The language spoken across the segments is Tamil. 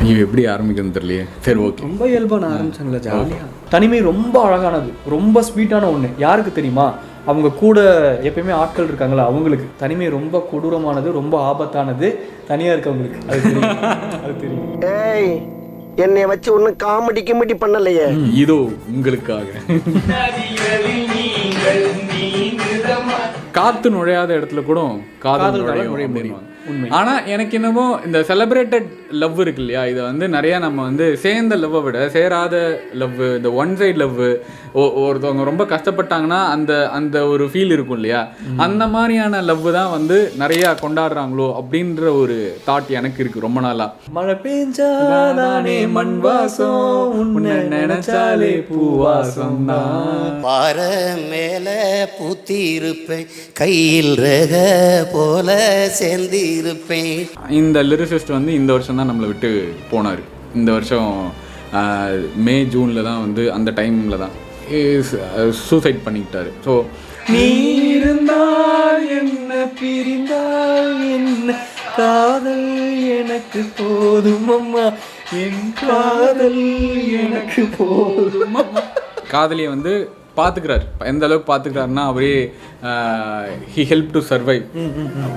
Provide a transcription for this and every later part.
ஐயோ எப்படி ஆரம்பிக்கணும்னு தெரியலையே. சரி ஓகே. ரொம்ப இயல்பான ஆரம்பிச்சாங்களா ஜாலியாக. தனிமை ரொம்ப அழகானது, ரொம்ப ஸ்வீட்டான ஒன்று. யாருக்கு தெரியுமா? அவங்க கூட எப்பயுமே ஆட்கள் இருக்காங்களா அவங்களுக்கு. தனிமை ரொம்ப கொடூரமானது, ரொம்ப ஆபத்தானது தனியாக இருக்கவங்களுக்கு. அது தெரியும், அது தெரியும். ஏய், என்னை வச்சு ஒன்றும் காமெடி கிமெடி பண்ணலையே. இதோ உங்களுக்காக. காத்து நுழையாத இடத்துல கூட காதல் நுழைய முடியும். ஆனா எனக்கு என்னமோ இந்த செலிப்ரேட்டட் லவ் இருக்கு இல்லையா, இதை வந்து நிறைய நம்ம வந்து சேர்ந்த லவ்வை விட சேராத லவ், இந்த ஒன் சைட் லவ், ஒருத்தவங்க ரொம்ப கஷ்டப்பட்டாங்கன்னா அந்த அந்த ஒரு ஃபீல் இருக்கும் இல்லையா, அந்த மாதிரியான லவ் தான் வந்து நிறைய கொண்டாடுறாங்களோ அப்படின்ற ஒரு தாட் எனக்கு இருக்கு ரொம்ப நாளா. மழை பெஞ்சாதானே மண் வாசம், உன்னை நினைச்சாலே பூவாசம் தான். பாறை மேல பூத்தி இருப்பேன், கையில் ரக போல சேர்ந்து இருப்பேன். இந்த லிரிசிஸ்ட் வந்து இந்த வருஷம் தான் நம்மளை விட்டு போனார். இந்த வருஷம் மே ஜூனில் தான் வந்து அந்த டைமில் தான் சூசைட் பண்ணிக்கிட்டாரு. ஸோ நீ இருந்தால் என்ன, பிரிந்தால் என்ன, காதல் எனக்கு போதும் அம்மா, என் காதல் எனக்கு போதும் அம்மா. காதலியை வந்து பார்த்துக்கிறார். எந்த அளவுக்கு பார்த்துக்கிறாருன்னா அவரே ஹி ஹெல்ப் டு சர்வைவ்.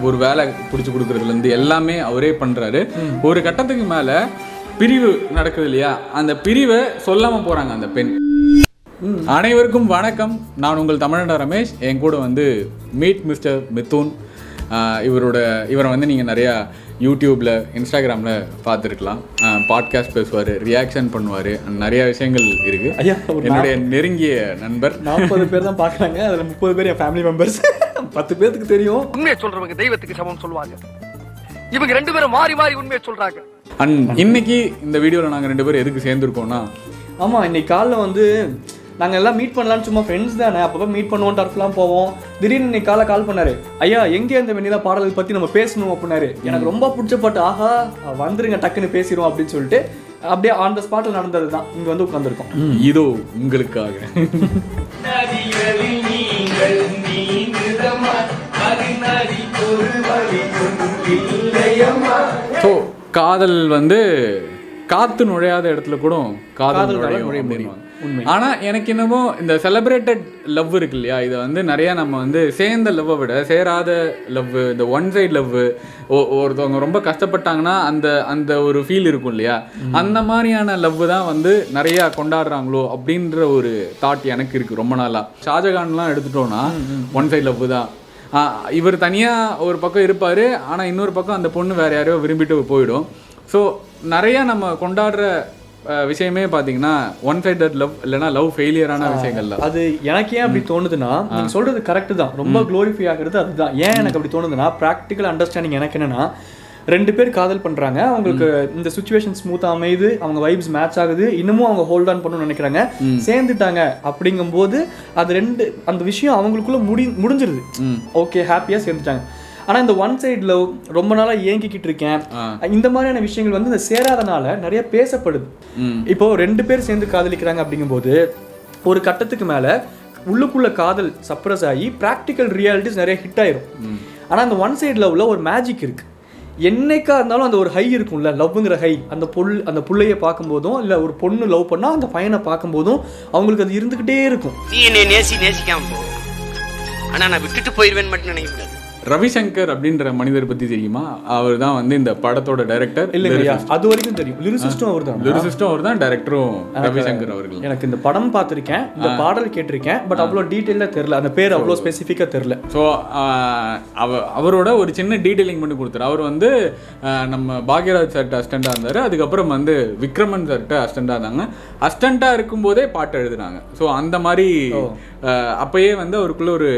ஒரு வேலை பிடிச்சி கொடுக்குறதுலேருந்து எல்லாமே அவரே பண்ணுறாரு. ஒரு கட்டத்துக்கு மேலே பிரிவு நடக்குது இல்லையா, அந்த பிரிவை சொல்லாமல் போகிறாங்க அந்த பெண். அனைவருக்கும் வணக்கம், நான் உங்கள் தமிழண்டா ரமேஷ். என் கூட வந்து மீட் மிஸ்டர் மிதுன். இவரை வந்து நீங்கள் நிறையா யூடியூப்பில், இன்ஸ்டாகிராமில் பார்த்துருக்கலாம். பாட்காஸ்ட் பேசுவார், ரியாக்ஷன் பண்ணுவார், நிறையா விஷயங்கள் இருக்குது. ஐயா, என்னுடைய நெருங்கிய நண்பர். 40 பேர் தான் பார்க்குறாங்க, அதில் 30 பேர் என் ஃபேமிலி மெம்பர்ஸ். 10 பேருக்கு தெரியும். உண்மையை சொல்றவங்க தெய்வத்துக்கு சமம் சொல்லுவாங்க. இவங்க 2 பேரும் மாறி மாறி உண்மையை சொல்றாங்க. இன்னைக்கு இந்த வீடியோவில் நாங்கள் 2 பேரும் எதுக்கு சேர்ந்துருக்கோம்னா, ஆமாம், இன்னைக்கு காலைல வந்து நாங்கள் எல்லாம் மீட் பண்ணலான்னு சும்மா ஃப்ரெண்ட்ஸ் தானே, அப்போ மீட் பண்ணுவோம், டர்ஃப்லாம் போவோம். திடீர்னு இன்னைக்கு கால் பண்ணாரு, ஐயா எங்கே இந்த வெண்ணிலா பாடல்கள் பற்றி நம்ம பேசணும் அப்படின்னாரு. எனக்கு ரொம்ப பிடிச்ச பாட்டு, ஆஹா வந்துருங்க டக்குன்னு பேசிடுவோம் அப்படின்னு சொல்லிட்டு அப்படியே ஆன் த ஸ்பாட்டில் நடந்தது தான் இங்கே வந்து உட்காந்துருக்கோம். இதோ உங்களுக்காக. ஸோ காதல் வந்து காத்து நுழையாத இடத்துல கூட காதல் நுழைய முடியும். ஆனா எனக்கு என்னமோ இந்த செலிப்ரேட்டட் லவ் இருக்கு இல்லையா, இதை வந்து நிறைய நம்ம வந்து சேர்ந்த லவ்வை விட சேராத லவ், இந்த ஒன் சைட் லவ், ஒருத்தவங்க ரொம்ப கஷ்டப்பட்டாங்கன்னா அந்த அந்த ஒரு ஃபீல் இருக்கும் இல்லையா, அந்த மாதிரியான லவ் தான் வந்து நிறைய கொண்டாடுறாங்களோ அப்படின்ற ஒரு தாட் எனக்கு இருக்கு ரொம்ப நாளா. ஷாஜகான்லாம் எடுத்துட்டோம்னா ஒன் சைட் லவ் தான். இவர் தனியாக ஒரு பக்கம் இருப்பார், ஆனால் இன்னொரு பக்கம் அந்த பொண்ணு வேறு யாரையோ விரும்பிட்டு போயிடும். ஸோ நிறையா நம்ம கொண்டாடுற விஷயமே பார்த்தீங்கன்னா ஒன் சைடட் லவ், இல்லைனா லவ் ஃபெயிலியரான விஷயங்கள் தான். அது எனக்கு ஏன் அப்படி தோணுதுன்னா, நீங்கள் சொல்கிறது கரெக்டு தான், ரொம்ப க்ளோரிஃபை ஆகிறது அதுதான். ஏன் எனக்கு அப்படி தோணுதுன்னா, ப்ராக்டிக்கல் அண்டர்ஸ்டாண்டிங் எனக்கு என்னென்னா, 2 பேர் காதல் பண்ணுறாங்க, அவங்களுக்கு இந்த சுச்சுவேஷன் ஸ்மூத்தாக அமையுது, அவங்க வைப்ஸ் மேட்ச் ஆகுது, இன்னமும் அவங்க ஹோல்ட் ஆன் பண்ணணும்னு நினைக்கிறாங்க, சேர்ந்துட்டாங்க. அப்படிங்கும்போது அது அந்த விஷயம் அவங்களுக்குள்ள முடிஞ்சிருது. ஓகே, ஹாப்பியாக சேர்ந்துட்டாங்க. ஆனால் இந்த ஒன் சைட் லவ் ரொம்ப நாளாக ஏங்கிக்கிட்டு இருக்கேன், இந்த மாதிரியான விஷயங்கள் வந்து இந்த சேராதனால நிறைய பேசப்படுது. இப்போ 2 பேர் சேர்ந்து காதலிக்கிறாங்க அப்படிங்கும்போது ஒரு கட்டத்துக்கு மேலே உள்ளுக்குள்ள காதல் சப்ரஸ் ஆகி ப்ராக்டிக்கல் ரியாலிட்டிஸ் நிறைய ஹிட் ஆயிரும். ஆனால் அந்த ஒன் சைட் லவ்ல ஒரு மேஜிக் இருக்கு. என்னைக்கா இருந்தாலும் அந்த ஒரு ஹை இருக்கும்ல, லவ்ங்கிற ஹை. அந்த புள்ளையை பார்க்கும்போதும், இல்லை ஒரு பொண்ணு லவ் பண்ணால் அந்த பையனை பார்க்கும்போதும் அவங்களுக்கு அது இருந்துக்கிட்டே இருக்கும். நீ என்னை நேசிக்காம போ, ஆனால் நான் விட்டுட்டு போயிடுவேன்னு மட்டும் நினைக்கக்கூடாது. ரவிசங்கர் அப்படின்ற மனிதர் பற்றி தெரியுமா? அவர் தான் வந்து இந்த படத்தோட டைரக்டர். இல்லையா, அது வரைக்கும் தெரியும். லிரிசிஸ்டும் அவர் தான், டைரக்டரும் ரவிசங்கர் அவர்கள். எனக்கு இந்த படம் பார்த்துருக்கேன், இந்த பாடல் கேட்டிருக்கேன், பட் அவ்வளோ டீட்டெயிலாக தெரியல, அந்த பேர் அவ்வளோ ஸ்பெசிஃபிக்காக தெரியல. ஸோ அவரோட ஒரு சின்ன டீட்டெயிலிங் பண்ணி கொடுத்தாரு. அவர் வந்து நம்ம பாக்யராஜ் சார்ட்ட அசிஸ்டண்டாக இருந்தார், அதுக்கப்புறம் வந்து விக்ரமன் சார்ட்ட அசிஸ்டண்டாக இருந்தாங்க. அசிஸ்டண்டாக இருக்கும்போதே பாட்டு எழுதுனாங்க. ஸோ அந்த மாதிரி அப்பயே வந்து அவருக்குள்ள ஒரு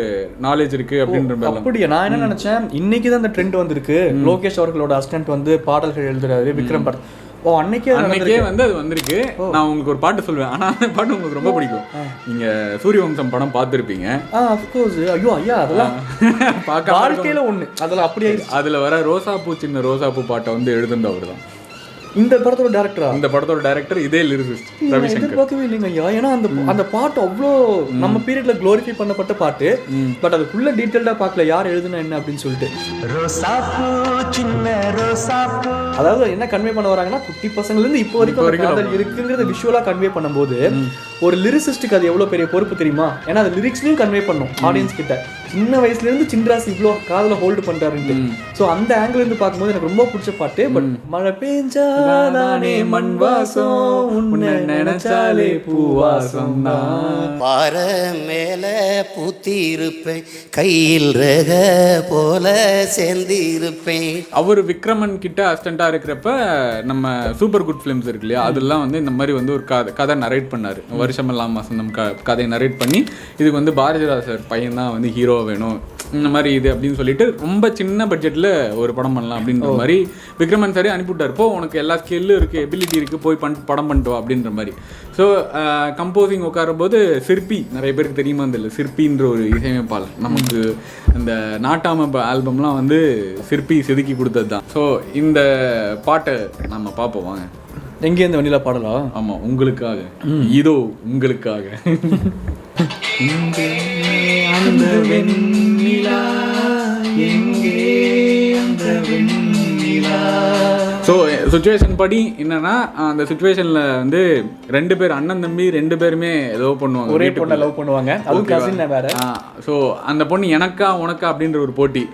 நாலேஜ் இருக்கு அப்படின்ற. அப்படியா? நான் என்ன நினைச்சேன், இன்னைக்கு தான் இந்த ட்ரெண்ட் வந்திருக்கு, லோகேஷ் அவர்களோட அசிஸ்டன்ட் வந்து பாடல்கள் எழுதுறாரு விக்ரம் படம். அன்னைக்கே வந்து அது வந்திருக்கு. நான் உங்களுக்கு ஒரு பாட்டு சொல்லுவேன், ஆனா அந்த பாட்டு உங்களுக்கு ரொம்ப பிடிக்கும். நீங்க சூரியவம்சம் படம் பார்த்துருப்பீங்க. ஐயோ ஐயா, அதெல்லாம் வாழ்க்கையில ஒண்ணு, அதெல்லாம் அப்படியே. அதுல வர ரோசாப்பூ சின்ன ரோசாப்பூ பாட்டை வந்து எழுதுனது அவர் தான். இந்த படத்தோட டேரக்டரா? இந்த படத்தோட டைரக்டர் இதே லிரிசிஸ்ட் ரவிசங்கர். எதிர்பார்க்கவே இல்லைங்க ஐயா. ஏன்னா அந்த பாட்டு அவ்வளோ நம்ம பீரியட்ல குளோரிஃபை பண்ணப்பட்ட பாட்டு. பட் அதுக்குள்ள டீட்டெயில்டா பார்க்கல யார் எழுதுனா என்ன அப்படின்னு சொல்லிட்டு. அதாவது என்ன கன்வே பண்ண வராங்கன்னா, குட்டி பசங்கள்ல இருந்து இப்போ வரைக்கும் காதல் இருக்குங்கிறத விஷுவலா கன்வே பண்ணும்போது ஒரு லிரிசிஸ்டுக்கு அது எவ்வளவு பெரிய பொறுப்பு தெரியுமா? ஏன்னா அது லிரிக்ஸ்லயும் கன்வே பண்ணும் ஆடியன்ஸ் கிட்ட. சின்ன வயசுல இருந்து சின்ராஸ் இவ்வளோ காதல ஹோல்டு பண்றாருன்ட்டு. ஸோ அந்த ஆங்கிள் இருந்து பார்க்கும்போது எனக்கு ரொம்ப பிடிச்ச பாட்டு. பட் மழை பெஞ்சாதானே மண் வாசம், உன்னை நினைச்சாலே பூவாசம் தான். பாற மேல பூத்தி இருப்பேன், கையில் ரக போல சேர்ந்து இருப்பேன். அவர் விக்ரமன் கிட்ட அசிஸ்டண்டா இருக்கிறப்ப நம்ம சூப்பர் குட் ஃபிலிம்ஸ் இருக்கு இல்லையா, அதெல்லாம் வந்து இந்த மாதிரி வந்து ஒரு கதை நரேட் பண்ணாரு. வருஷமெல்லாம் வசந்தம் கதையை நரேட் பண்ணி இதுக்கு வந்து பாரதிராஜ் சார் பையன் தான் வந்து ஹீரோ வேணும் இந்த மாதிரி இது அப்படின்னு சொல்லிட்டு ரொம்ப சின்ன பட்ஜெட்டில் ஒரு படம் பண்ணலாம் அப்படின்ற மாதிரி விக்ரமன் சாரே அனுப்பிவிட்டார். இப்போ உனக்கு எல்லா ஸ்கில்லும் இருக்குது, எபிலிட்டி இருக்குது, போய் படம் பண்ணிட்டு வா அப்படின்ற மாதிரி. ஸோ கம்போசிங் உட்காரும்போது சிற்பி, நிறைய பேருக்கு தெரியுமா இல்லை, சிற்பின்ற ஒரு இசையமைப்பாளர் நமக்கு இந்த நாட்டாம ஆல்பம்லாம் வந்து சிற்பி செதுக்கி கொடுத்தது தான். ஸோ இந்த பாட்டை நம்ம பார்ப்போம் வாங்க. எங்கே இந்த வண்டியில பாடலா? ஆமாம், உங்களுக்காக, இதோ உங்களுக்காக. அந்த வெண்ணிலா எங்கே அந்த வெண்ணிலா. ஸோ சுச்சுவேஷன் படி என்னன்னா, அந்த சுச்சுவேஷனில் வந்து ரெண்டு பேர் அண்ணன் தம்பி ரெண்டு பேருமே லவ் பண்ணுவாங்க, ஒரே பொண்ணை லவ் பண்ணுவாங்க. அதுவும் கசின் வேற. ஸோ அந்த பொண்ணு எனக்கா உனக்கா அப்படின்ற ஒரு போட்டி.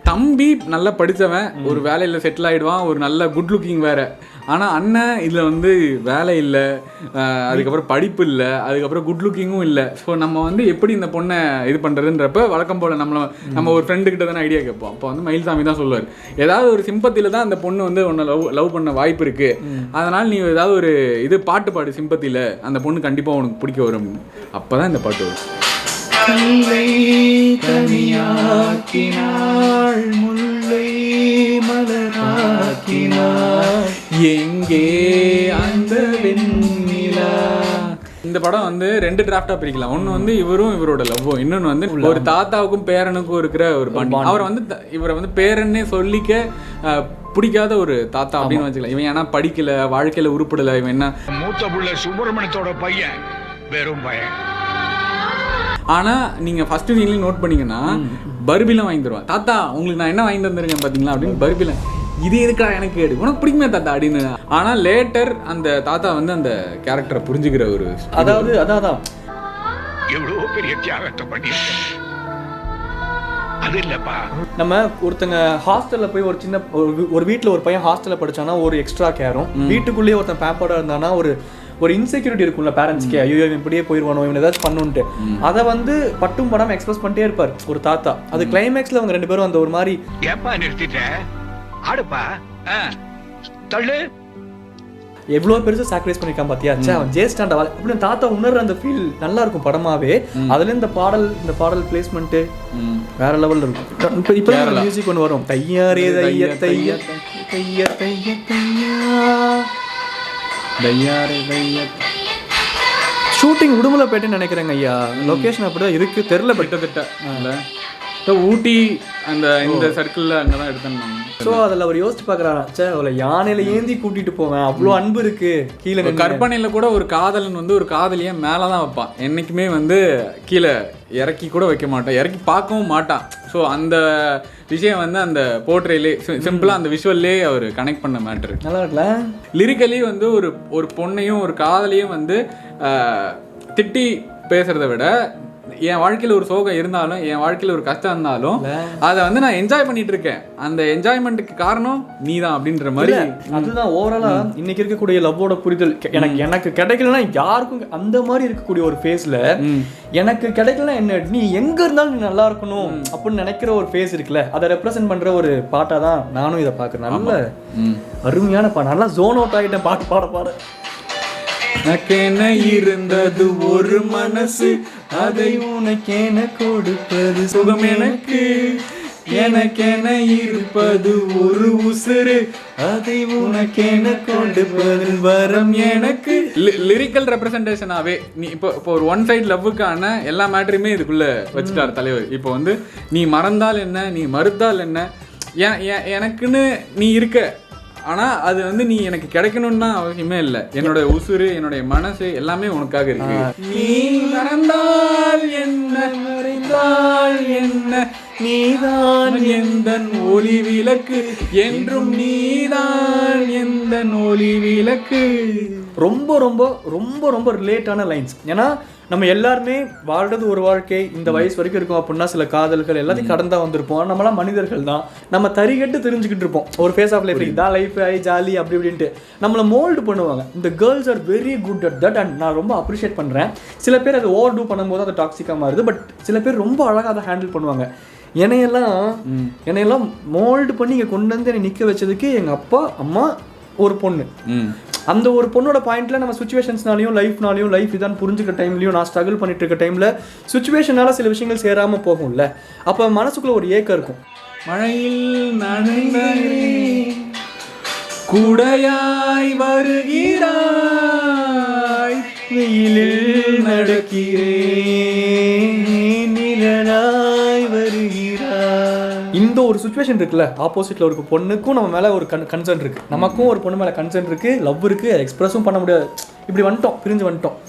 தம்பி நல்லா படித்தவன், ஒரு வேலையில் செட்டில் ஆகிடுவான், ஒரு நல்ல குட் லுக்கிங் வேறு. ஆனால் அண்ணன் இதில் வந்து வேலை இல்லை, அதுக்கப்புறம் படிப்பு இல்லை, அதுக்கப்புறம் குட் லுக்கிங்கும் இல்லை. ஸோ நம்ம வந்து எப்படி இந்த பொண்ணை இது பண்ணுறதுன்றப்ப வழக்கம் போல் நம்ம ஒரு ஃப்ரெண்டுக்கிட்ட தானே ஐடியா கேட்போம். அப்போ வந்து மயில்சாமி தான் சொல்லுவார், ஏதாவது ஒரு சிம்பத்தியில் தான் அந்த பொண்ணு வந்து உன்னை லவ் பண்ண வாய்ப்பு இருக்குது, அதனால் நீ ஏதாவது ஒரு இது பாட்டு பாடு சிம்பத்தியில், அந்த பொண்ணு கண்டிப்பாக உனக்கு பிடிக்க வரும். அப்போ தான் இந்த பாட்டு வரும். கல்லை தனியாக்கினாள், முல்லை மலராக்கினாள், எங்கே அந்த வெண்ணிலா. இந்த படம் வந்து ரெண்டு டிராஃப்டா பிரிக்கலாம். ஒன்னு வந்து இவரும் இவரோட லவ்வும், இன்னொன்னு வந்து ஒரு தாத்தாவுக்கும் பேரனுக்கும் இருக்கிற ஒரு பாண்டி. அவர் வந்து இவரை வந்து பேரன்னே சொல்லிக்க பிடிக்காத ஒரு தாத்தா அப்படின்னு வச்சுக்கலாம். இவன் ஏன்னா படிக்கல, வாழ்க்கையில உருப்படல, இவன் என்ன மூத்த புள்ள சுப்பிரமணியத்தோட பையன், வெறும் பையன். ஆனா நீங்க ஃபர்ஸ்ட் சீன்லயும் நோட் பண்ணீங்கன்னா பர்பிலாம் வாங்கி தருவான். தாத்தா உங்களுக்கு நான் என்ன வாங்கி தந்துருக்கேன் பாத்தீங்களா அப்படின்னு. பர்பில இது எதுக்கா எனக்கு கேடு, உனக்கு பிடிக்குமே தாத்தா அப்படின்னு. ஆனா லேட்டர் அந்த தாத்தா வந்து அந்த கேரக்டரை புரிஞ்சுக்கிற ஒரு, அதாவது அதான் எவ்வளவு பெரிய தியாகத்தை பண்ணி அது இல்லப்பா. நம்ம ஒருத்தங்க ஹாஸ்டல்ல போய் ஒரு சின்ன ஒரு வீட்டுல ஒரு பையன் ஹாஸ்டல்ல படிச்சானா ஒரு எக்ஸ்ட்ரா கேரும், வீட்டுக்குள்ளேயே ஒருத்தன் பேப்பர்டா இருந்தானா ஒரு இன்செக்யூரிட்டி இருக்கும்ல பேரண்ட்ஸ்க்கு, ஐயோ இவன் இப்படியே போயிடுவானோ, இவன் ஏதாச்சும் பண்ணுன்ட்டு. அதை வந்து பட்டும் படாம எக்ஸ்பிரஸ் பண்ணிட்டே இருப்பார் ஒரு தாத்தா. அது கிளைமேக்ஸ்ல அவங்க ரெண்டு பேரும் அந்த ஒரு மாதிரி ஏப்பா நிறுத்திட்ட ஆடுப்பா தள்ளு, எவ்வளோ பெருசாக சாக்ரிஃபைஸ் பண்ணிருக்கான் பாத்தியா, அவன் ஜேஸ்டாண்டா அப்படின்னு தாத்தா உணர்ற அந்த ஃபீல் நல்லா இருக்கும் படமாவே. அதுல இந்த பாடல் பிளேஸ்மெண்ட் வேற லெவல்ல இருக்கும். இப்போ மியூசிக் ஒன்று வரும், தையாரே தைய தைய தைய தைய தையா. ஷூட்டிங் உடுமலைப்பேட்டைன்னு நினைக்கிறேங்க ஐயா. லொகேஷன் அப்படிதான் இருக்கு, தெரியல கிட்டத்தட்ட ஊட்டி அந்த இந்த சர்க்கிள்ல அங்கதான் எடுத்தாங்க. ஸோ அதில் அவர் யோசிச்சு பார்க்குறாரா, சே அவளை யானையில ஏந்தி கூட்டிட்டு போவேன், அவ்வளோ அன்பு இருக்கு கீழே. கற்பனையில கூட ஒரு காதலன் வந்து ஒரு காதலியை மேலதான் வைப்பான், என்னைக்குமே வந்து கீழே இறக்கி கூட வைக்க மாட்டான், இறக்கி பார்க்கவும் மாட்டான். ஸோ அந்த விஷயம் வந்து அந்த போர்ட்ரேலே சிம்பிளா அந்த விஷுவல்லே அவர் கனெக்ட் பண்ண மேட்ரு நல்லா இருக்குல்ல. லிரிக்கலி வந்து ஒரு பொண்ணையும் ஒரு காதலையும் வந்து திட்டி பேசுறதை விட, என் வாழ்க்கையில் ஒரு சோகம் இருந்தாலும், என் வாழ்க்கையில் ஒரு கஷ்டம் இருந்தாலும் அதை வந்து நான் என்ஜாய் பண்ணிட்டு இருக்கேன், அந்த என்ஜாய்மெண்ட்டுக்கு காரணம் நீ தான் அப்படின்ற மாதிரி. அதுதான் ஓவராலா இன்னைக்கு இருக்கக்கூடிய லவ்வோட புரிதல். எனக்கு கிடைக்கலன்னா யாருக்கும் அந்த மாதிரி இருக்கக்கூடிய ஒரு ஃபேஸ்ல எனக்கு கிடைக்கலன்னா என்ன, நீ எங்க இருந்தாலும் நீ நல்லா இருக்கணும் அப்படின்னு நினைக்கிற ஒரு ஃபேஸ் இருக்குல்ல, அதை ரெப்ரசென்ட் பண்ற ஒரு பாட்டா தான் நானும் இதை பாக்குறேன். நல்ல அருமையான பாட்டு, நல்லா ஜோன் அவுட் ஆகிட்டேன் பாட்டு பாட. எனக்கென இருந்தது ஒரு மனசு, அதை உனக்கென கொடுப்பது சுகம் எனக்கு, எனக்கென இருப்பது ஒரு உசுறு, அதை உனக்கென கொடுப்பது வரம் எனக்கு. லிரிக்கல் ரெப்ரசன்டேஷனாவே நீ இப்போ ஒரு ஒன் சைட் லவ்வுக்கான எல்லா மேட்டரையுமே இதுக்குள்ள வச்சுட்டார் தலைவர். இப்போ வந்து நீ மறந்தால் என்ன, நீ மறுத்தால் என்ன, எனக்குன்னு நீ இருக்க, ஆனால் அது வந்து நீ எனக்கு கிடைக்கணும்னு தான் அவசியமே இல்லை. என்னோட உசுறு, என்னுடைய மனசு எல்லாமே உனக்காக இருக்கு. நீ மறந்தால் என்ன, மறைந்தால் என்ன, நீதான் எந்தன் ஒளி விளக்கு, என்றும் நீதான் எந்தன் ஒளி விளக்கு. ரொம்ப ரொம்ப ரொம்ப ரொம்ப ரிலேட்டான லைன்ஸ். ஏன்னா நம்ம எல்லாருமே வாழ்றது ஒரு வாழ்க்கை, இந்த வயசு வரைக்கும் இருக்கும் அப்படின்னா சில காதல்கள் எல்லாத்தையும் கடந்தா வந்திருப்போம். நம்மளாம் மனிதர்கள் தான், நம்ம தறிகட்டு தெரிஞ்சுக்கிட்டு இருப்போம் ஒரு ஃபேஸ் ஆஃப் லைஃப் இதான் லைஃப் ஜாலி அப்படி இப்படின்ட்டு நம்மளை மோல்டு பண்ணுவாங்க. இந்த girls are very good at that and நான் ரொம்ப அப்ரிஷியேட் பண்ணுறேன். சில பேர் அது ஓவர் டூ பண்ணும்போது அது டாக்ஸிக்காக மாறுது, பட் சில பேர் ரொம்ப அழகாக அதை ஹேண்டில் பண்ணுவாங்க. என்னையெல்லாம் மோல்டு பண்ணி இங்கே கொண்டு வந்து என்னை நிற்க வச்சதுக்கு எங்கள் அப்பா அம்மா ஒரு பொண்ணு. அந்த ஒரு பொண்ணோட பாயிண்ட்ல நம்ம சுச்சுவேஷன்ஸ்னாலையும் லைஃப் இதான் புரிஞ்சுக்கிற டைம்லையும் நான் ஸ்ட்ரகிள் பண்ணிட்டு இருக்க டைம்ல சுச்சுவேஷனால சில விஷயங்கள் சேராம போகும்ல, அப்ப மனசுக்குள்ள ஒரு ஏக்கம் இருக்கும். மழையில் நனைந்தே குடையாய் வருகிறாய், வெயிலில் நடக்கிறேன் நிழலாய் வருகிறாய். இந்த ஒரு சுச்சுவேஷன் இருக்குல்ல, ஆப்போசிட்ல ஒரு பொண்ணுக்கும் நம்ம மேல ஒரு கன்சர்ன் இருக்கு, நமக்கும் ஒரு பொண்ணு மேல கன்சர்ன் இருக்கு, லவ் இருக்கு, எக்ஸ்பிரஸும் பண்ண முடியாது, இப்படி வந்துட்டோம், பிரிஞ்சு வந்துட்டோம்.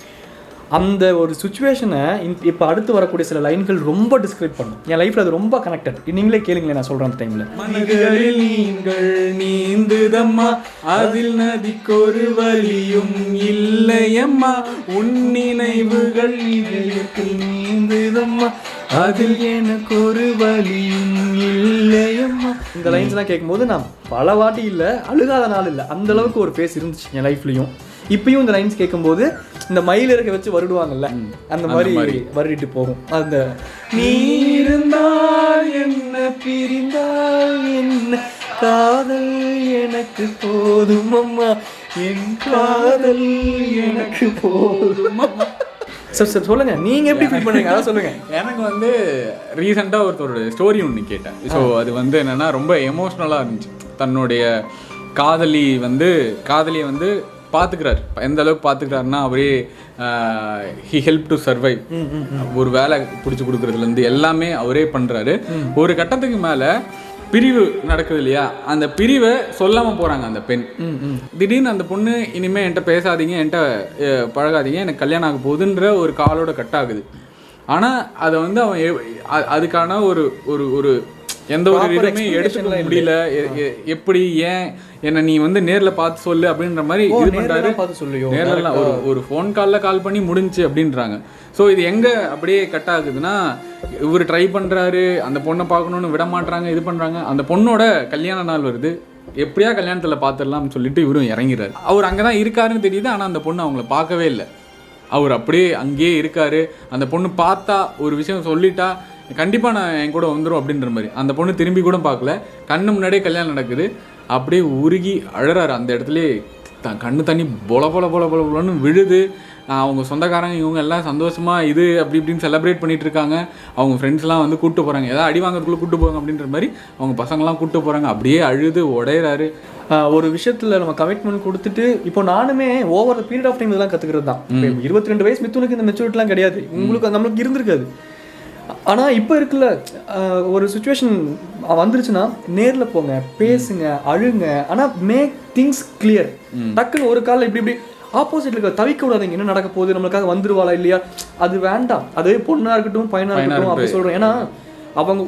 அந்த ஒரு சுச்சுவேஷனை இப்போ அடுத்து வரக்கூடிய சில லைன்கள் ரொம்ப டிஸ்கிரைப் பண்ணும். என் லைஃப்ல அது ரொம்ப கனெக்டட். நீங்களே கேளுங்களேன் நான் சொல்றேன் அந்த டைம்ல. மனிதரில் நீங்கள் நீந்துதம்மா, அதில் நதிக்கொரு வலியும் இல்லையம்மா, உன் நினைவுகள் இதயத்தில் நீந்துதம்மா, அதில் எனக்கு ஒரு வலியும் இல்லையம்மா. இந்த லைன்ஸ்லாம் கேட்கும்போது நான் பல வாட்டி இல்லை, அழுகாத நாள் இல்லை, அந்த அளவுக்கு ஒரு ஃபேஸ் இருந்துச்சு என் லைஃப்லையும். இப்பயும் இந்த லைன்ஸ் கேட்கும்போது இந்த மயில் இறக்க வச்சு வருடுவாங்கல்ல, அந்த மாதிரி வருடிட்டு போகும். அந்த நீ இருந்தால் என்ன, பிரிந்தால் என்ன, காதல் எனக்கு போதும் அம்மா, என் காதல் எனக்கு போதும் அம்மா. சார் சொல்லுங்க, நீங்க எப்படி ஃபீல் பண்ணுங்க அதான் சொல்லுங்க. எனக்கு வந்து ரீசெண்டாக ஒருத்தரோட ஸ்டோரி ஒன்று கேட்டேன். ஸோ அது வந்து என்னன்னா ரொம்ப எமோஷ்னலாக இருந்துச்சு. தன்னுடைய காதலியை வந்து பார்த்துக்கிறார். எந்த அளவுக்கு பார்த்துக்கிறாருன்னா, அவரே ஹி ஹெல்ப் டு சர்வைவ், ஒரு வேலை பிடிச்சி கொடுக்குறதுலேருந்து எல்லாமே அவரே பண்ணுறாரு. ஒரு கட்டத்துக்கு மேலே பிரிவு நடக்குது இல்லையா, அந்த பிரிவை சொல்லாமல் போகிறாங்க அந்த பெண். திடீர்னு அந்த பொண்ணு இனிமேல் என்கிட்ட பேசாதீங்க, என்கிட்ட பழகாதீங்க, எனக்கு கல்யாணம் ஆக போகுதுன்ற ஒரு காலோட கட் ஆகுது. ஆனால் அதை வந்து அவன் அதுக்கான ஒரு ஒரு ஒரு எந்த ஒரு இதுவுமே எடுத்துக்க முடியல. எப்படி ஏன் என்ன நீ வந்து நேர்ல பார்த்து சொல்லு அப்படின்ற மாதிரி இது பண்றாரு. நேர்ல ஒரு ஃபோன் கால் பண்ணி முடிஞ்சு அப்படின்றாங்க. ஸோ இது எங்க அப்படியே கட் ஆகுதுன்னா, இவர் ட்ரை பண்றாரு, அந்த பொண்ணை பார்க்கணும்னு விட மாட்டாங்க, இது பண்றாங்க. அந்த பொண்ணோட கல்யாண நாள் வருது, எப்படியா கல்யாணத்துல பார்த்துடலாம்னு சொல்லிட்டு இவரும் இறங்கிறாரு. அவர் அங்கதான் இருக்காருன்னு தெரியுது, ஆனா அந்த பொண்ணு அவங்கள பார்க்கவே இல்லை. அவர் அப்படியே அங்கேயே இருக்காரு. அந்த பொண்ணு பார்த்தா ஒரு விஷயம் சொல்லிட்டா கண்டிப்பாக நான் என் கூட வந்துடும் அப்படின்ற மாதிரி. அந்த பொண்ணு திரும்பி கூட பார்க்கல, கண்ணு முன்னாடியே கல்யாணம் நடக்குது. அப்படியே உருகி அழறாரு. அந்த இடத்துல கண்ணு தண்ணி பொல பொல பொல பொல பொலன்னு விழுது. அவங்க சொந்தக்காரங்க இவங்க எல்லாம் சந்தோஷமாக இது அப்படி இப்படின்னு செலிப்ரேட் பண்ணிட்டு இருக்காங்க. அவங்க ஃப்ரெண்ட்ஸ்லாம் வந்து கூப்பிட்டு போகிறாங்க, ஏதாவது அடி வாங்குறதுக்குள்ளே கூப்பிட்டு போவாங்க அப்படின்ற மாதிரி அவங்க பசங்களாம் கூப்பிட்டு போகிறாங்க. அப்படியே அழுது உடையிறாரு. ஒரு விஷயத்தில் நம்ம கமிட்மெண்ட் கொடுத்துட்டு, இப்போ நானுமே over the period of time இதெல்லாம் கற்றுக்கிறது தான். 22 வயசு மித்துனுக்கு இந்த மெச்சூரிட்டிலாம் கிடையாது, உங்களுக்கு நம்மளுக்கு இருந்திருக்காது. ஆனால் இப்போ இருக்குல்ல, ஒரு சுச்சுவேஷன் வந்துருச்சுன்னா நேரில் போங்க, பேசுங்க, அழுங்க, ஆனால் மேக் திங்ஸ் கிளியர். டக்குன்னு ஒரு காலில் இப்படி இப்படி ஆப்போசிட்ல இருக்க தவிக்க விடாதீங்க, என்ன நடக்க போகுது, நம்மளுக்காக வந்துருவாளா இல்லையா, அது வேண்டாம். அது பொண்ணாக இருக்கட்டும் பையனாக இருக்கட்டும் அப்படி சொல்கிறேன். ஏன்னா அவங்க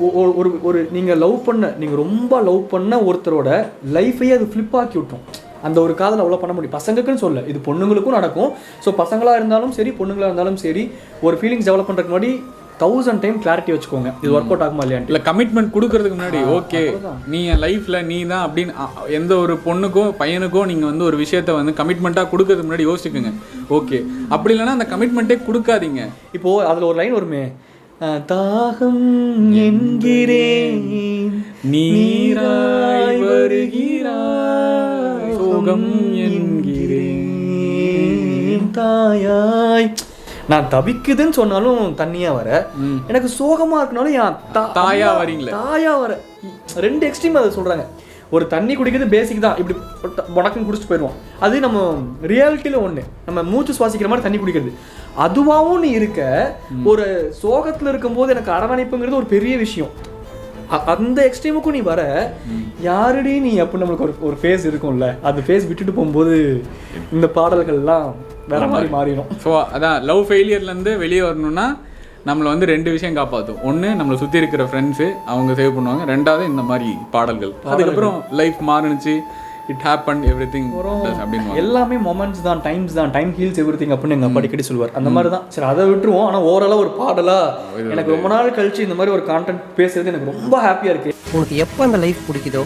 ஒரு நீங்கள் ரொம்ப லவ் பண்ண ஒருத்தரோட லைஃபையே அது ஃப்ளிப் ஆக்கி விட்டோம். அந்த ஒரு காதல் அவ்வளோ பண்ண முடியும். பசங்களுக்குன்னு சொல்ல, இது பொண்ணுங்களுக்கும் நடக்கும். ஸோ பசங்களாக இருந்தாலும் சரி, பொண்ணுங்களாக இருந்தாலும் சரி, ஒரு ஃபீலிங்ஸ் டெவலப் பண்ணுறதுக்கு முன்னாடி 1000 டைம் கிளாரிட்டி வச்சுக்கோங்க, இது ஒர்க் அவுட் ஆகுமா இல்லையா. இல்லை கமிட்மெண்ட் கொடுக்கறதுக்கு முன்னாடி ஓகே நீ என் லைஃப்பில் நீ தான் அப்படின்னு எந்த ஒரு பொண்ணுக்கோ பையனுக்கோ நீங்கள் வந்து ஒரு விஷயத்த வந்து கமிட்மெண்ட்டாக கொடுக்கறதுக்கு முன்னாடி யோசிச்சுக்கோங்க. ஓகே, அப்படி இல்லைன்னா அந்த கமிட்மெண்ட்டே கொடுக்காதீங்க. இப்போது அதில் ஒரு லைன் வருமே, தாகம் என்கிறேன் நீராய் வருகிறாய், சோகம் என்கிறேன் தாயாய். நான் தவிக்குதுன்னு சொன்னாலும் தண்ணியா வர, எனக்கு சோகமா இருக்கனாலும் என் தாயா வரீங்களா, தாயா வர. 2 எக்ஸ்ட்ரீம் அதை சொல்றாங்க. ஒரு தண்ணி குடிக்கிறது பேசிக் தான், இப்படி உடக்குன்னு குடிச்சிட்டு போயிடுவோம். அது நம்ம ரியாலிட்டியில ஒன்று, நம்ம மூச்சு சுவாசிக்கிற மாதிரி தண்ணி குடிக்கிறது. அதுவாகவும் நீ இருக்க, ஒரு சோகத்தில் இருக்கும்போது எனக்கு அரவணைப்புங்கிறது ஒரு பெரிய விஷயம். அந்த எக்ஸ்ட்ரீமுக்கும் நீ வர யாருடி நீ அப்போ நம்மளுக்கு ஒரு ஃபேஸ் இருக்கும்ல, அந்த ஃபேஸ் விட்டுட்டு போகும்போது இந்த பாடல்கள்லாம் வேற மாதிரி மாறிடும். ஸோ அதான் லவ் ஃபெயிலியர்லேருந்து வெளியே வரணும்னா நம்மளை வந்து 2 விஷயம் காப்பாற்றும். ஒன்று நம்மளை சுற்றி இருக்கிற ஃப்ரெண்ட்ஸு, அவங்க சேவ் பண்ணுவாங்க. 2வது இந்த மாதிரி பாடல்கள். அதுக்கப்புறம் லைஃப் மாறுனுச்சு, இட் ஹேப்பன் எவ்ரிதிங் அப்படின்னு. எல்லாமே மொமெண்ட்ஸ் தான், டைம்ஸ் தான், டைம் ஹீல்ஸ் எவ்ரிதிங் அப்படின்னு எங்கள் அப்பா அடிக்கடி சொல்லுவார். அந்த மாதிரி தான். சரி அதை விட்டுருவோம். ஆனால் ஓவராலாக ஒரு பாடலாக எனக்கு ரொம்ப நாள் கழிச்சு இந்த மாதிரி ஒரு கான்டென்ட் பேசுறது எனக்கு ரொம்ப ஹாப்பியாக இருக்குது. உனக்கு எப்போ அந்த லைஃப் பிடிக்குதோ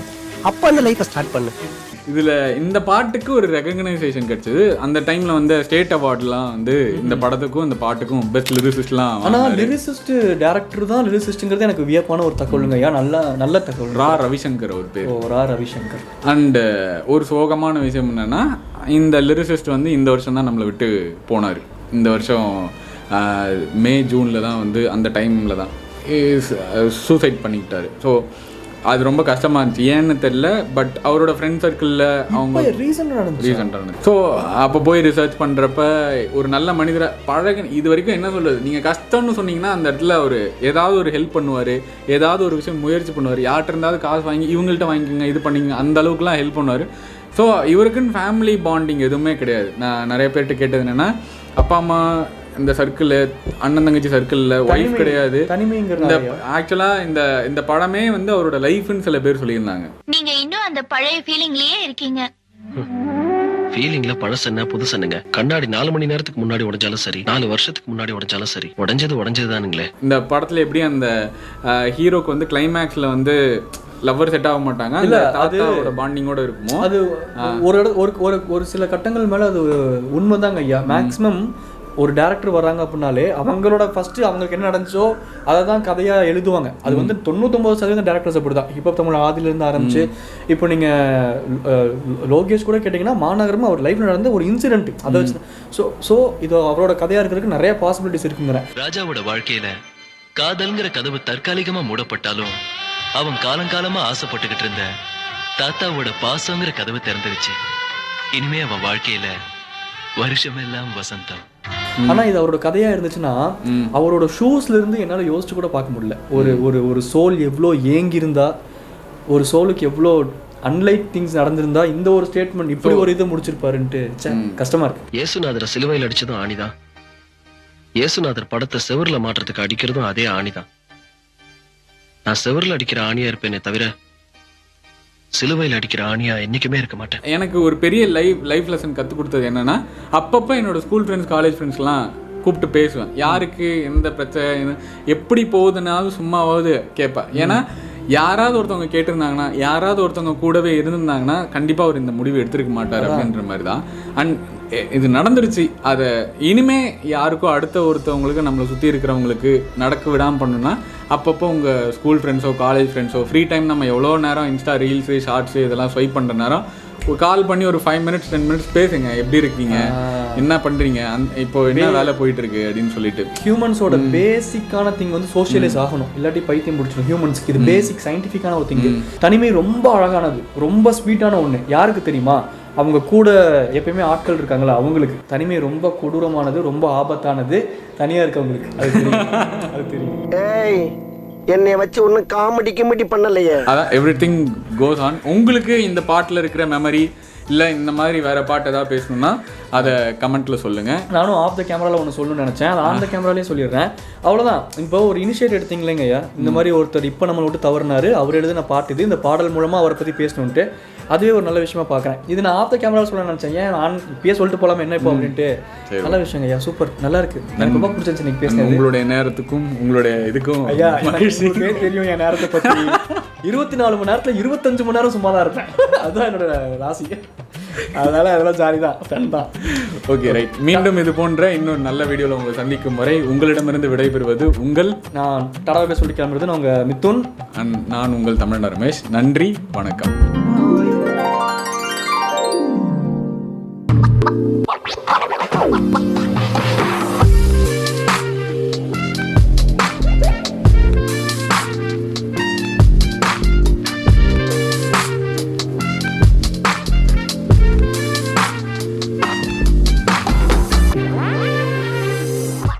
அப்போ அந்த லைஃப்பை ஸ்டார்ட் பண்ணு. இதில் இந்த பாட்டுக்கு ஒரு ரெகக்னைசேஷன் கிடைச்சது. அந்த டைமில் வந்து ஸ்டேட் அவார்ட்லாம் வந்து இந்த படத்துக்கும் இந்த பாட்டுக்கும் பெஸ்ட் லிரிசிஸ்ட்லாம். ஆனால் லிரிசிஸ்ட் டேரக்டர் தான் லிரிசிஸ்ட்டுங்கிறது எனக்கு வியப்பான ஒரு தகவலுங்க. ஐயா நல்ல தகவல். ரா ரவிசங்கர் ஒரு பேர். ரா ரவிசங்கர். அண்டு ஒரு சோகமான விஷயம் என்னென்னா, இந்த லிரிசிஸ்ட் வந்து இந்த வருஷம் தான் நம்மளை விட்டு போனார். இந்த வருஷம் மே ஜூனில் தான் வந்து அந்த டைமில் தான் சூசைட் பண்ணிக்கிட்டாரு. ஸோ அது ரொம்ப கஷ்டமாக இருந்துச்சு. ஏன்னு தெரியல, பட் அவரோட ஃப்ரெண்ட் சர்க்கிளில் அவங்க ரீசெண்டாக நடந்துச்சு. ஸோ அப்போ போய் ரிசர்ச் பண்ணுறப்ப ஒரு நல்ல மனிதரை இது வரைக்கும் என்ன சொல்கிறது, நீங்கள் கஷ்டம்னு சொன்னீங்கன்னா அந்த இடத்துல அவர் ஏதாவது ஒரு ஹெல்ப் பண்ணுவார், ஏதாவது ஒரு விஷயம் முயற்சி பண்ணுவார். யார்கிட்ட இருந்தாவது காசு வாங்கி இவங்கள்ட்ட வாங்கிக்கோங்க, இது பண்ணிங்க, அந்த அளவுக்குலாம் ஹெல்ப் பண்ணுவார். ஸோ இவருக்குன்னு ஃபேமிலி பாண்டிங் எதுவுமே கிடையாது. நான் நிறைய பேர்கிட்ட கேட்டது என்னென்னா, அப்பா அம்மா இந்த சர்க்கிள், அண்ணன் தங்கச்சி சர்க்கிளில் ஒய்ஃப் கிடையாது. இந்த ஆக்சுவலாக இந்த படமே வந்து அவரோட லைஃப்னு சில பேர் சொல்லியிருந்தாங்க. நீங்க இன்னும் அந்த பழைய ஃபீலிங்லயே இருக்கீங்க. ஃபீலிங்ல பழசென்ன புதுசென்னுங்க. கண்ணாடி 4 மணி நேரத்துக்கு முன்னாடி உடைஞ்சாலும் சரி, 4 வருஷத்துக்கு முன்னாடி உடைஞ்சாலும் சரி, உடைஞ்சதுதானுங்களே. இந்த படத்தில் எப்படி அந்த ஹீரோக்கு வந்து கிளைமேக்ஸில் வந்து லவ்வர் செட் ஆக மாட்டாங்க, இல்லை அதோட பாண்டிங்கோட இருக்குமோ, அது ஒரு சில கட்டங்கள் மேலே அது உண்மைதாங்க ஐயா. மேக்ஸிமம் ஒரு டேரக்டர் வராங்க அப்படின்னாலே அவங்களோட ஃபஸ்ட்டு அவங்களுக்கு என்ன நடந்துச்சோ அதை தான் கதையாக எழுதுவாங்க. அது வந்து 99% டேரக்டர்ஸ் அப்படி தான். ஹிப்ஹாப் தமிழ் ஆதிலேருந்து ஆரம்பிச்சு இப்போ நீங்கள் லோகேஷ் கூட கேட்டிங்கன்னா மாநகரமும் அவர் லைஃப்பில் நடந்த ஒரு இன்சிடென்ட் அதை வச்சு. ஸோ இது அவரோட கதையாக இருக்கிறதுக்கு நிறைய பாசிபிலிட்டிஸ் இருக்குங்கிற. ராஜாவோட வாழ்க்கையில் காதல்ங்கிற கதவு தற்காலிகமாக மூடப்பட்டாலும் அவன் காலங்காலமாக ஆசைப்பட்டுக்கிட்டு இருந்த தாத்தாவோட பாசங்கிற கதவு திறந்துருச்சு. இனிமே அவன் வாழ்க்கையில் வருஷமெல்லாம் வசந்தம். ஆனா இது அவரோட கதையா இருந்துச்சுன்னா அவரோட ஷூஸ்ல இருந்து என்னால யோசிச்சு கூட பார்க்க முடியல. ஒரு சோல் எவ்வளோ ஏங்கியிருந்தா, ஒரு சோலுக்கு எவ்வளோ அன்லைக் திங்ஸ் நடந்திருந்தா இந்த ஒரு ஸ்டேட்மெண்ட் இப்படி ஒரு இதை முடிச்சிருப்பாருன்ட்டு கஷ்டமா இருக்கு. இயேசுநாதரை சிலுவையில் அடிச்சதும் ஆணிதான். இயேசுநாதர் படத்தை செவரில் மாற்றத்துக்கு அடிக்கிறதும் அதே ஆணிதான். நான் செவரில் அடிக்கிற ஆணியா இருப்பேனே தவிர சிலுவையில் அடிக்கிற ஆணியா என்னைக்குமே இருக்க மாட்டேன். எனக்கு ஒரு பெரிய லைஃப் லெசன் கற்றுக் கொடுத்தது என்னன்னா, அப்பப்போ என்னோட ஸ்கூல் ஃப்ரெண்ட்ஸ், காலேஜ் ஃப்ரெண்ட்ஸ்லாம் கூப்பிட்டு பேசுவேன். யாருக்கு எந்த பிரச்சனை எப்படி போகுதுன்னாலும் சும்மாவது கேட்பேன். ஏன்னா யாராவது ஒருத்தவங்க கேட்டிருந்தாங்கன்னா, யாராவது ஒருத்தவங்க கூடவே இருந்திருந்தாங்கன்னா கண்டிப்பாக அவர் இந்த முடிவு எடுத்துருக்க மாட்டார் அப்படின்ற மாதிரி தான். அண்ட் இது நடந்துருச்சு. அதை இனிமே யாருக்கோ அடுத்த ஒருத்தவங்களுக்கு நம்மளை சுற்றி இருக்கிறவங்களுக்கு நடக்க விடாமல் பண்ணுன்னா, அப்பப்போ உங்கள் ஸ்கூல் ஃப்ரெண்ட்ஸோ காலேஜ் ஃப்ரெண்ட்ஸோ ஃப்ரீ டைம் நம்ம எவ்வளோ நேரம் இன்ஸ்டா ரீல்ஸு ஷார்ட்ஸு இதெல்லாம் ஸ்வைப் பண்ணுற நேரம் கால் பண்ணி ஒரு 5 minutes 10 minutes பேசுங்க. எப்படி இருக்கீங்க, என்ன பண்ணுறீங்க, இப்போ என்ன வேலை போயிட்டு இருக்கு அப்படின்னு சொல்லிட்டு. ஹியூமன்ஸோட பேசிக்கான திங் வந்து சோஷியலைஸ் ஆகணும், இல்லாட்டி பைத்தியம் பிடிச்சிடும் ஹியூமன்ஸ்க்கு. இது பேசிக் சயின்டிஃபிக்கான ஒரு திங். தனிமை ரொம்ப அழகானது, ரொம்ப ஸ்வீட்டான ஒன்று. யாருக்கு தெரியுமா? அவங்க கூட எப்பயுமே ஆட்கள் இருக்காங்களா அவங்களுக்கு. தனிமை ரொம்ப கொடூரமானது, ரொம்ப ஆபத்தானது தனியாக இருக்கவங்களுக்கு. அது தெரியும். ஏய், என்னை வச்சு ஒன்றும் காமெடி பண்ணலையே. அதான் எவ்ரிதிங் கோஸ் ஆன். உங்களுக்கு இந்த பாட்டில் இருக்கிற மெமரி இல்லை இந்த மாதிரி வேறு பாட்டு ஏதாவது பேசணும்னா அதை கமெண்ட்டில் சொல்லுங்கள். நானும் ஆஃப் த கேமராவில் ஒன்று சொல்லணும்னு நினச்சேன், அதை ஆன் த கேமராலேயே சொல்லிடுறேன். அவ்வளோதான். இப்போ ஒரு இனிஷியேட் எடுத்தீங்களேங்க ஐயா, இந்த மாதிரி ஒருத்தர் இப்போ நம்மளை விட்டு தவறுனாரு, அவர் எழுதின பாட்டு இது, இந்த பாடல் மூலமாக அவரை பற்றி பேசணுன்ட்டு அதுவே ஒரு நல்ல விஷயமா பார்க்குறேன். இது நான் ஆஃப் த கேமராவில் சொல்ல நினச்சேன். ஏன் நான் இப்பயே சொல்லிட்டு போகலாமா என்ன இப்போ அப்படின்ட்டு. நல்ல விஷயங்க ஐயா, சூப்பர், நல்லா இருக்கு. எனக்கு ரொம்ப பிடிச்சிருந்துச்சு நீங்கள் பேசுனது. உங்களுடைய நேரத்துக்கும் உங்களுடைய இதுக்கும் ஐயா எனக்கே தெரியும் என் நேரத்தை பற்றி. 24 மணி நேரத்தில் 25 மணி நேரம் சும்மா தான் இருப்பேன். அதுதான் என்னோட ராசி. அதனால அதெல்லாம் ஜாலி தான், ஃப்ரெண்ட் தான். Okay right. மீண்டும் இது போன்ற இன்னொரு நல்ல வீடியோவில் உங்களை சந்திக்கும் வரை உங்களிடமிருந்து விடைபெறுவது உங்கள் நான் தடவை சொல்லி கிளம்புறது நான் உங்கள் மிதுன். நான் உங்கள் தமிழ் ரமேஷ். நன்றி, வணக்கம். What?